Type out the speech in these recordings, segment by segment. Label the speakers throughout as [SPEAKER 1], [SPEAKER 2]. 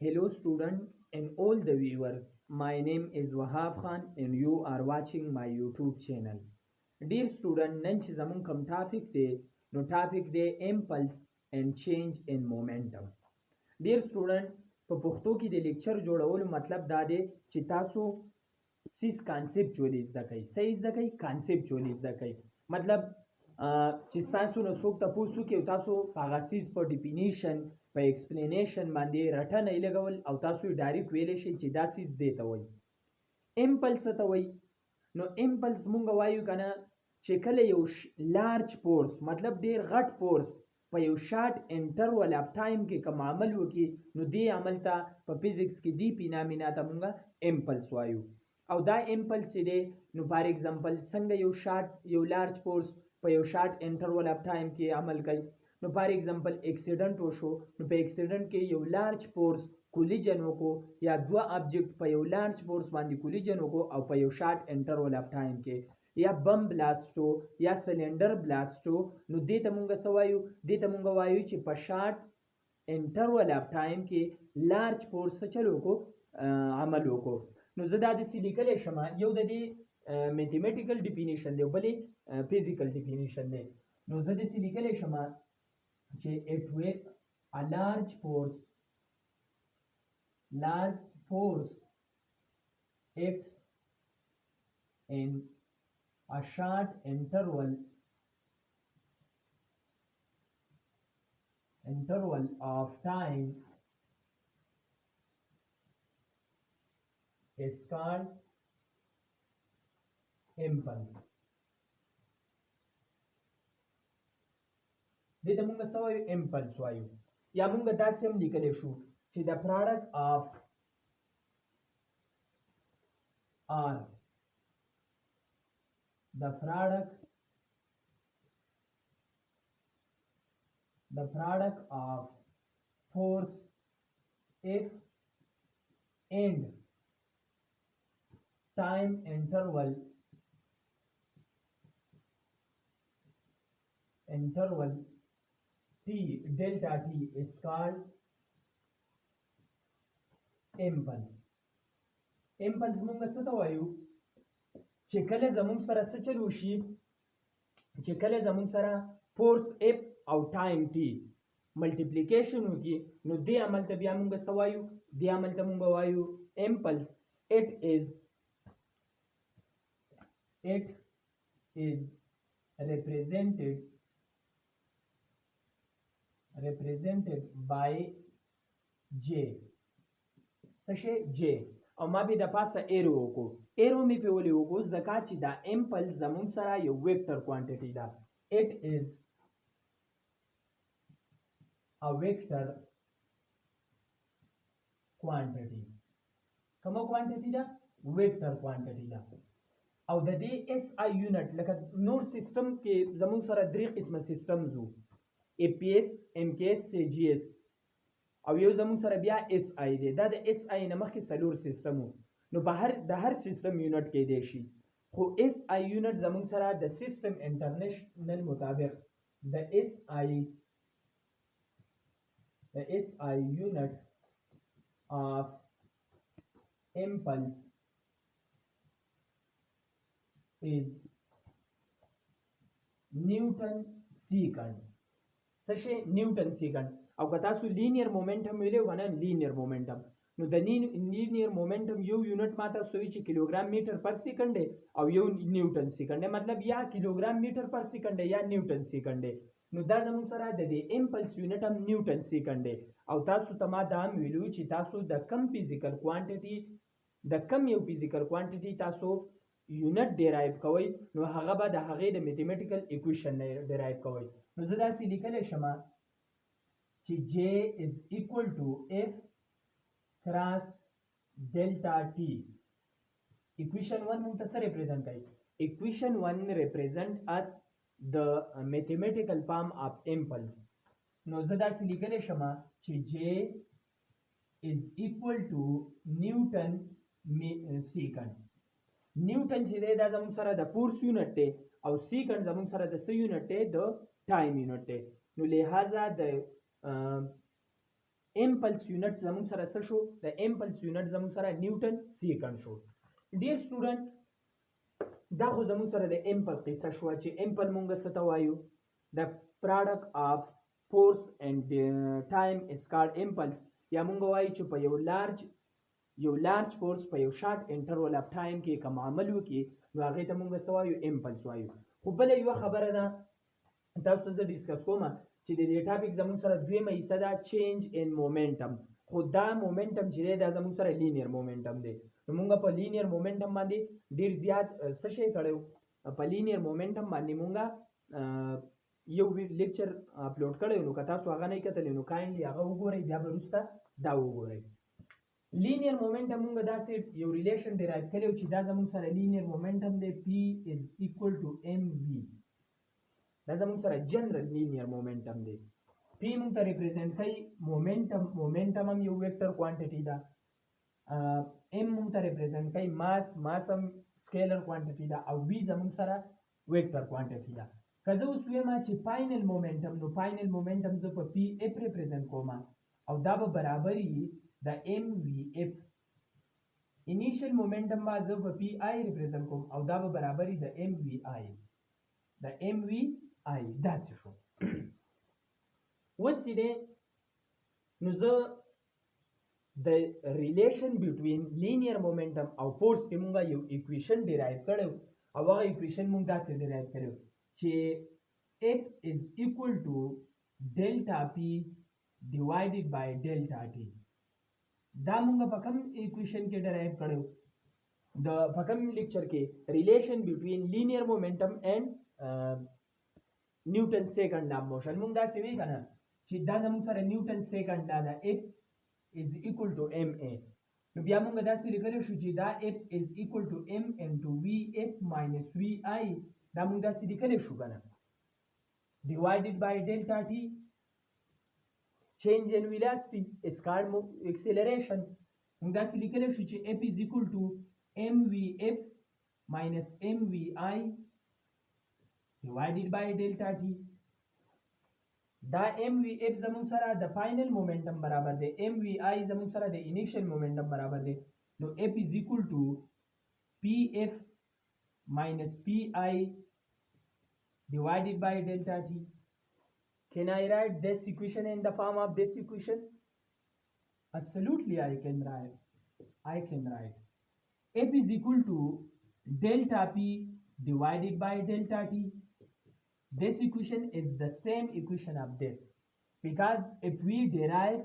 [SPEAKER 1] Hello, student and all the viewers. My name is Wahab Khan, and you are watching my YouTube channel. Dear student, نن چې زمون کوم ټاپک دی نو ټاپک دی impulse and change in momentum. Dear student, په پښتو کې د لیکچر جوړولو مطلب دا دی چې تاسو سیس کانسپچولی زده کوئ. صحیح زده کوئ، کانسپچولی زده کوئ. مطلب چې تاسو نو څوک تاسو کې او تاسو هغه سیس په ډیفینیشن په ایکسپلینیشن باندې رټنه یې لګول او تاسو یې ډایرکټ ویلی شئ چې دا سیس دی ته وایي. امپلس ته وایي. نو امپلس مونږ وایو که نه چې کله یو لارج فورس مطلب ډېر غټ فورس په یو شارټ انټرول اف ټایم کې کوم عمل وکړي نو دې عمل ته په فزیکس کې دې فینامینا ته مونږ امپلس وایو. او دا امپلس چې دی نو فار ایگزامپل څنګه یو لارج فورس په یو شارټ انټرول اف ټایم کې عمل کوي. نو فار ایگزامپل اکسیډنټ وشو نو په اکسیډنټ کې یو لارج فورس کولیجن وکړو یا دوه ابجیکټ په یو لارج فورس باندې کولیجن وکړو او په یو شارټ انټرول اف ټایم کې یا بم بلاستو یا سلندر بلاستو نو دې ته مونږ څه وایو؟ دې ته مونږ وایو چې په شارټ انټرول اف ټایم کې لارج فورس څه چل وکړو عمل وکړو. نو زه دا داسې لیکلی شم، یو د دې میتھمیټیکل ډیفینیشن دی او بلې فزیکل ډیفینیشن دی. نو زه داسې لیکلی شم چې it with a large force x in a short interval of time is called impulse. دې ته مونږ څه وایو؟ امپلس وایو. یا مونږ داسې هم لیکلی شو چې د پراډکټ آف or the product of force F and time interval t delta t is called impulse. امپلس مونږ څه ته وایو؟ چې کله زمونږ سره څه چل وشي، چې کله زمونږ سره فورس اف او ټایم ټي ملټیپلیکیشن وکړي نو دې عمل ته بیا مونږ څه وایو؟ دې عمل ته مونږ وایو امپلس. it is represented by j. څه شی؟ j. او ما به د پاسه ایرو وکړو. ایرو مې پې ولې وکړو؟ ځکه چې دا امپلس زمونږ سره یو ویکټر کوانټیټي ده. it is a vector quantity. کومه کوانټیټي ده؟ ویکټر کوانټیټي ده. او د دې اس آی یونټ لکه نور سیستم کې زمونږ سره درې قسمه سیستمز وو، ای پی ایس، ایم کے ایس، سی جی ایس او یو زمونږ سره بیا اس آی دی. دا د اس آی نه مخکې څلور سیستم وو. نو د هر سیستم یونټ کېدی شي، خو اس آی یونټ زمونږ سره د سیستم انټرنیشنل مطابق د اس آی یونټ of impulse is Newton second. څه شی؟ نیوټن سیکنډ. او که تاسو لینیر مومنټم ویلو کنه، لینیر مومنټم، نو د لینیر مومنټم یو یونټ ما تاسو وی چې کیلوګرام میټر پر سیکنډ دی او یو نیوټن سیکنډ دی. مطلب یا کیلوګرام میټر پر سیکنډ دی یا نیوټن سیکنډ دی. نو دا زموږ سره د دې امپلس یونټ هم نیوټن سیکنډ دی. او تاسو ته ما دا هم ویلو چې تاسو د کم فزیکل کوانټیټي یو فزیکل کوانټیټي تاسو یونټ ډیرایو کوئ نو هغه به د هغې د میتھمیټیکل ایکویشن نه ډیرایو کوئ. نو زه داسې لیکلی شم چې j is equal to f cross delta t. equation 1 موږ ته څه ریپرزنټ کوي؟ equation 1 represent us the mathematical form of impulse. نو زه داسې لیکلی شم چې j is equal to Newton second. نیوټن چې دی دا زموږ سره د فورس یونټ دی او سیکنډ زموږ سره د څه یونټ دی؟ د ټایم یونټ دی. نو لہذا د امپلس یونټ زموږ سره څه شو؟ د امپلس یونټ زموږ سره نیوټن سیکنډ شو. ډیر سټوډنټ دا خو زموږ سره د امپل قصه شوه چې امپل مونږ څه ته وایو؟ د پراډکټ آف فورس اینډ ټایم از کالډ امپلس، یا مونږ وایو چې په یو لارج فورس په یو شارټ انټرول اف ټایم کې کوم عمل وکړي نو هغې ته مونږ څه وایو؟ امپلس وایو. خو بله یوه خبره ده تاسو ته زه ډسکس کوم چې د دې ټاپک زموږ سره دویمه حصه ده چینج ان مومنټم. خو دا مومنټم چې دی دا زموږ سره لینیر مومنټم دی. نو مونږ په لینیر مومنټم باندې ډیر زیات څه شی کړی و؟ په لینیر مومنټم باندې مونږ یو لیکچر اپلوډ کړی و. نو که تاسو هغه نه کتلی نو کایندلی هغه وګورئ، بیا به وروسته دا وګورئ. لینیر مومنټم مونږ داسې یو ریلیشن ډیرایو کړی و چې دا زموږ سره لینیر مومنټم دی پی از ایکول ټو ایم وي. دا زموږ سره جنرال لینیر مومنټم دی. پی مونږ ته ریپرزینټ کوي مومنټم، مومنټم هم یو ویکټر کوانټیټي ده. ام مونږ ته ریپرزینټ کوي ماس، ماس هم سکیلر کوانټیټي ده. او وی زموږ سره ویکټر کوانټیټي ده. که زه اوس ویم چې فاینل مومنټم، نو فاینل مومنټم زه په پی اف ریپرزینټ کوم او دا به برابر وي د ام وی اف. انیشل مومنټم به زه په پی آی ریپرزینټ کوم او دا به برابر وي د ام وی آی. د ام وی آی داسې شو. اوس چې دی نو زه د ریلیشن بټوین لینیر مومنټم او فورس کې مونږ یو ایکویشن ډیرایو کړی او هغه ایکویشن مونږ داسې ډیرایو کړی چې اف از ایکول ټو ډیلټا پی ډیوایډډ بای ډیلټا ټي. دا مونږ په کوم ایکویشن کې ډیرایو کړی؟ په کوم لیکچر کې؟ ریلیشن بټوین لینیر مومنټم اینڈ نیوټن سیکنډ لا موشن. مونږ داسې وی که نه چې دا زموږ سره نیوټن سیکنډ لا ده اف is equal to ma. نو بیا مونږ داسې لیکلی شو چې دا f is equal to m into vf minus vi. دا مونږ داسې لیکلی شو که نه divided by delta t. change in velocity is called acceleration. مونږ داسې لیکلی شو چې f is equal to mvf minus mvi divided by delta t. دا ام وی اف زموږ سره د فاینل مومنټم برابر دی، ام وی آی زموږ سره د انیشل مومنټم برابر دی. نو اف از ایکول ټو پی اف ماینس پی آی ډیوایډډ بای ډیلټا ټي. Can I write this equation in the form of this equation? Absolutely I can write. F is equal to delta p divided by delta t. This equation is the same equation of this, because if we derive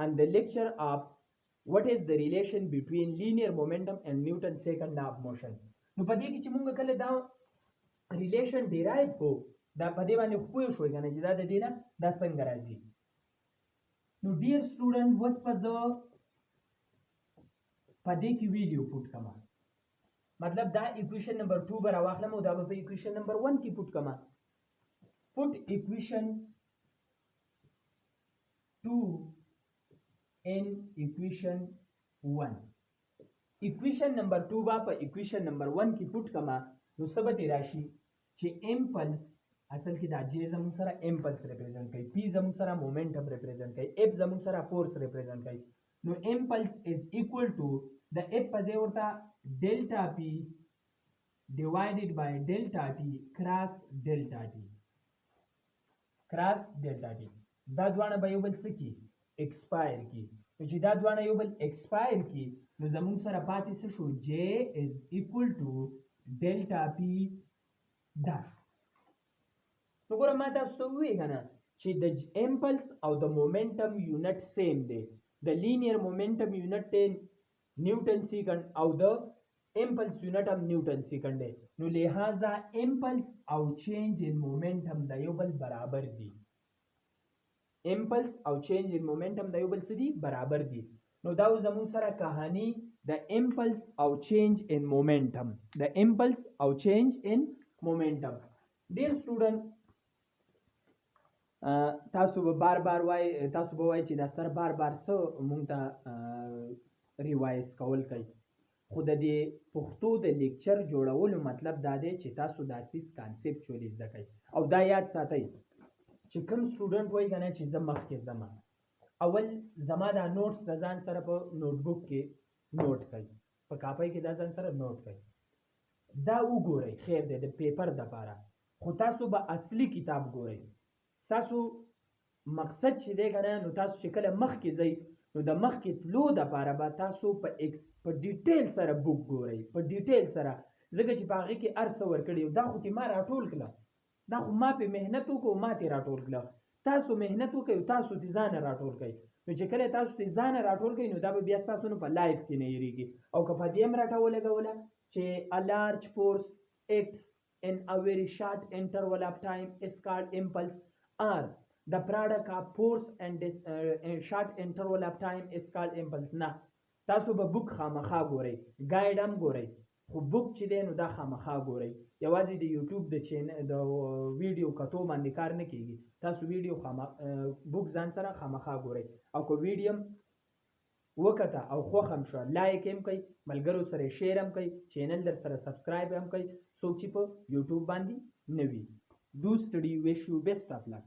[SPEAKER 1] on the lecture of what is the relation between linear momentum and Newton's second law of motion. نو په دې کې چې مونږ کله دا ریلیشن ډیرایو کو دا په دې باندې پوه شوئ که نه چې دا د دې نه دا څنګه راځي. نو ډیر سټوډنټ اوس په زه په دې کې ویډیو پوټ کما، مطلب دا ایکویشن نمبر 2 به راواخلم او دا به په ایکویشن نمبر 1 کې پوټ کما. پوټ ایکویشن 2 ان ایکویشن 1. ایکویشن نمبر 2 با په ایکویشن نمبر 1 کې پوټ کما. نو څه به راشي چې امپلس اصل کې دا جې زموږ سره امپلس ریپرزینټ کوي، پی زموږ سره مومنټم ریپرزینټ کوي، اف زموږ سره فورس ریپرزینټ کوي. نو امپلس از ایکوال ټو د اف په ځای ورته ډیلټا پی ډیوایډډ بای ډیلټا ټي کراس ډیلټا ټي. دا دواړه به یو بل څه کي؟ ایکسپایر کی. نو چې دا دواړه یو بل ایکسپایر کی نو زموږ سره پاتې څه شو؟ جے از ایکوال ټو ډیلټا پی دا. نو ګوره ما تاسو ته ووایي که نه چې د امپلس او د مومنټم یونټ سیم دی. د لینیر مومنټم یونټ دی نیوټن سیکنډ او د امپلس یونټ هم نیوټن سیکنډ دی. نو لہذا امپلس او چینج ان مومنټم د یو بل برابر دي. امپلس او چینج ان مومنټم د یو بل څه دي؟ برابر دي. نو دا زموږ سره کہانی د امپلس او چینج ان مومنټم، د امپلس او چینج ان مومنټم. ډیر سټوډنټ تاسو به بار بار وایي چې دا سر بار بار څه مونږ ته ریوایز کول کوي. خو د دې پښتو د لیکچر جوړولو مطلب دا دی چې تاسو دا سیس کانسپچولی زده کوئ. او دا یاد ساتئ چې کوم سټوډنټ وایي که نه چې زه مخکې ځم اول زما دا نوټس د ځان سره په نوټ بک کې نوٹ کړئ، په کاپۍ کې دا ځان سره نوٹ کړئ. دا وګورئ خیر دی د پیپر دپاره، خو تاسو به اصلي کتاب ګورئ. ستاسو مقصد چې دی که نه، نو تاسو چې کله مخکې ځئ نو د مخکې تلو دپاره به تاسو په ډیټیل سره بک ګورئ، په ډیټیل سره، ځکه چې په هغې کې هر څه ورکړي یو. دا خو چې ما راټول کړه، دا خو ما پې محنت وکړو، ما ترې راټول کړه. تاسو محنت وکړئ، تاسو ترې ځانه راټول کړئ. نو چې کله تاسو ترې ځانه راټول کړئ نو دا به بیا ستاسو نه په لایف کې نه هېرېږي. او که په دې هم راته ولګوله چې a large force acts in a very short interval of time is called impulse, or the product of force and short interval of time is called impulse. نه، تاسو به بک خامخا ګورئ، ګایډ هم ګورئ، خو بک چې دی نو دا خامخا ګورئ. یوازې د یوټیوب د ویډیو کتو باندې کار نه کېږي. تاسو ویډیو بک ځان سره خامخا ګورئ. او که ویډیو وکته او خوښ هم شوه، لایک هم کوئ، ملګرو سره شیر هم کوئ، چینل در سره سبسکرایب هم کوئ، څوک چې په یوټیوب باندې نه وي. Do study, wish you best of luck.